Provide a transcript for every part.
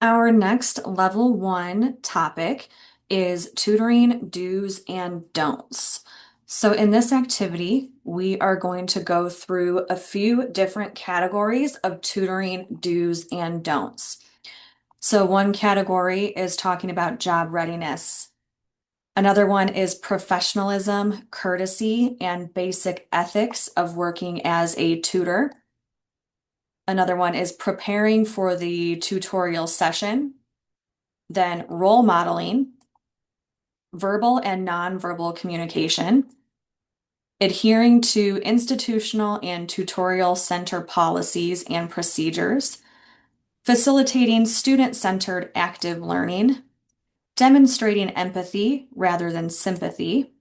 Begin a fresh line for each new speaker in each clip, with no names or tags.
Our next level one topic is tutoring do's and don'ts. So in this activity, we are going to go through a few different categories of tutoring do's and don'ts. So one category is talking about job readiness. Another one is professionalism, courtesy, and basic ethics of working as a tutor. Another one is preparing for the tutorial session. Then role modeling, verbal and nonverbal communication, adhering to institutional and tutorial center policies and procedures, facilitating student-centered active learning, demonstrating empathy rather than sympathy,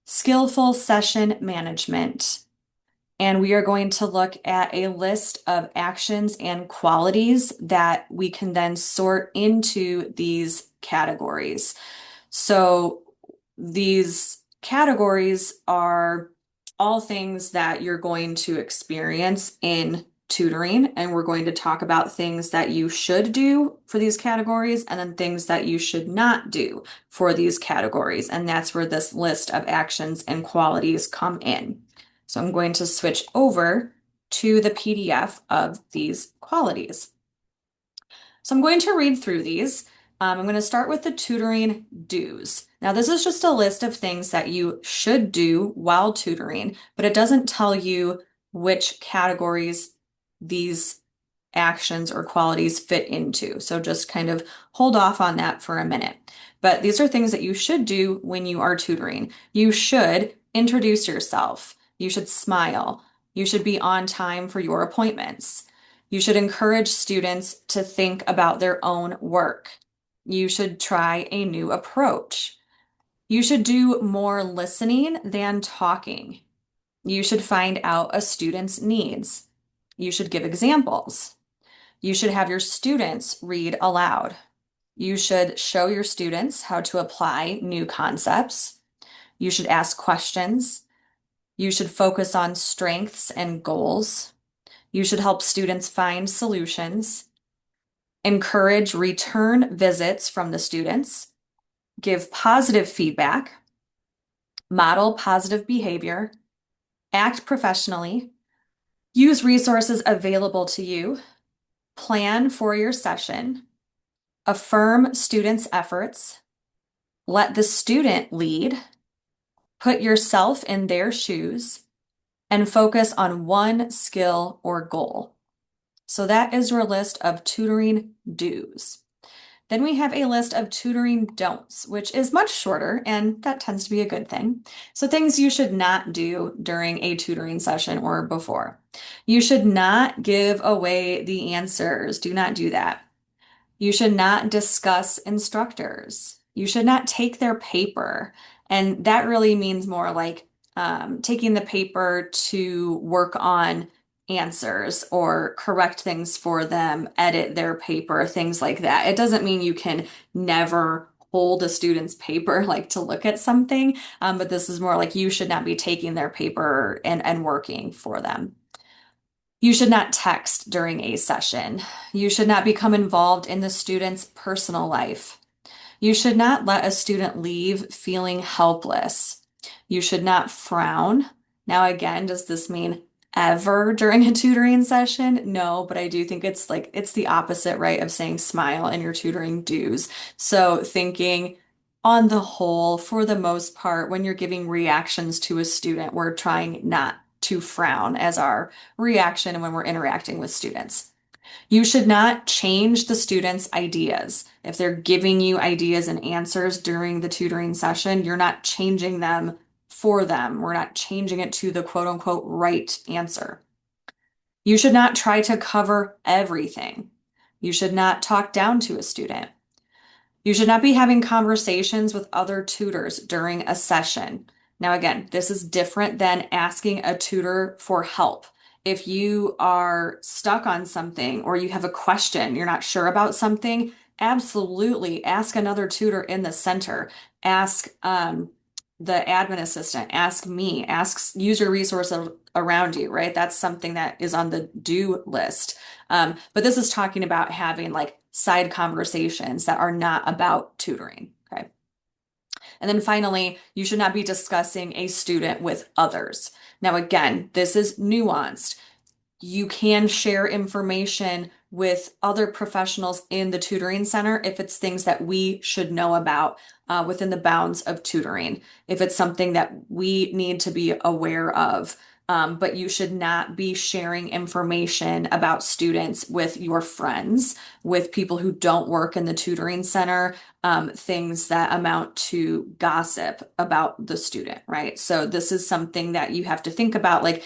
skillful session management. And we are going to look at a list of actions and qualities that we can then sort into these categories. So these categories are all things that you're going to experience in tutoring, and we're going to talk about things that you should do for these categories and then things that you should not do for these categories. And that's where this list of actions and qualities come in. So I'm going to switch over to the PDF of these qualities. So I'm going to read through these. I'm going to start with the tutoring do's. Now, this is just a list of things that you should do while tutoring, but it doesn't tell you which categories these actions or qualities fit into. So just kind of hold off on that for a minute. But these are things that you should do when you are tutoring. You should introduce yourself. You should smile. You should be on time for your appointments. You should encourage students to think about their own work. You should try a new approach. You should do more listening than talking. You should find out a student's needs. You should give examples. You should have your students read aloud. You should show your students how to apply new concepts. You should ask questions. You should focus on strengths and goals. You should help students find solutions, encourage return visits from the students, give positive feedback, model positive behavior, act professionally, use resources available to you, plan for your session, affirm students' efforts, let the student lead, put yourself in their shoes, and focus on one skill or goal. So that is your list of tutoring do's. Then we have a list of tutoring don'ts, which is much shorter, and that tends to be a good thing. So things you should not do during a tutoring session or before. You should not give away the answers. Do not do that. You should not discuss instructors. You should not take their paper. And that really means more like taking the paper to work on answers or correct things for them, edit their paper, things like that. It doesn't mean you can never hold a student's paper like to look at something, but this is more like you should not be taking their paper and working for them. You should not text during a session. You should not become involved in the student's personal life. You should not let a student leave feeling helpless. You should not frown. Now, again, does this mean ever during a tutoring session? No, but I do think it's the opposite, right, of saying smile in your tutoring do's. So thinking on the whole, for the most part, when you're giving reactions to a student, we're trying not to frown as our reaction when we're interacting with students. You should not change the students' ideas. If they're giving you ideas and answers during the tutoring session, you're not changing them for them. We're not changing it to the quote unquote right answer. You should not try to cover everything. You should not talk down to a student. You should not be having conversations with other tutors during a session. Now, again, this is different than asking a tutor for help. If you are stuck on something or you have a question, you're not sure about something, absolutely ask another tutor in the center. Ask the admin assistant, ask me, use your resources around you, right? That's something that is on the do list. But this is talking about having like side conversations that are not about tutoring. Okay. And then finally, you should not be discussing a student with others. Now, again, this is nuanced. You can share information with other professionals in the tutoring center if it's things that we should know about within the bounds of tutoring, if it's something that we need to be aware of. But you should not be sharing information about students with your friends, with people who don't work in the tutoring center, things that amount to gossip about the student, right? So this is something that you have to think about, like,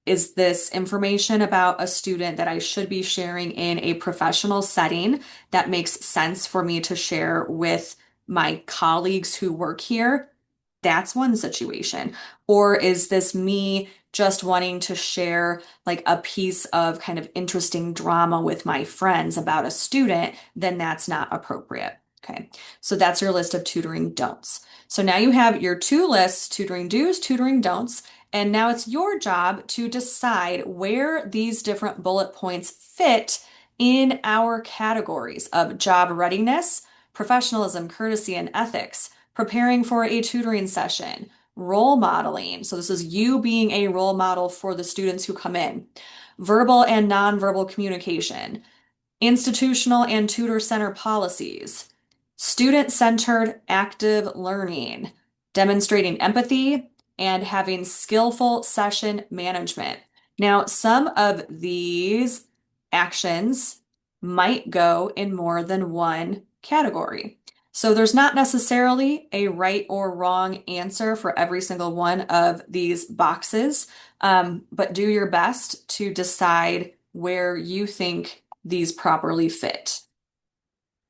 is this information about a student that I should be sharing in a professional setting that makes sense for me to share with my colleagues who work here? That's one situation. Or is this me just wanting to share like a piece of kind of interesting drama with my friends about a student? Then that's not appropriate. Okay, so that's your list of tutoring don'ts. So now you have your two lists, tutoring do's, tutoring don'ts. And now it's your job to decide where these different bullet points fit in our categories of job readiness, professionalism, courtesy, and ethics, preparing for a tutoring session, role modeling. So this is you being a role model for the students who come in, verbal and nonverbal communication, institutional and tutor center policies, student-centered active learning, demonstrating empathy, and having skillful session management. Now, some of these actions might go in more than one category. So there's not necessarily a right or wrong answer for every single one of these boxes, but do your best to decide where you think these properly fit.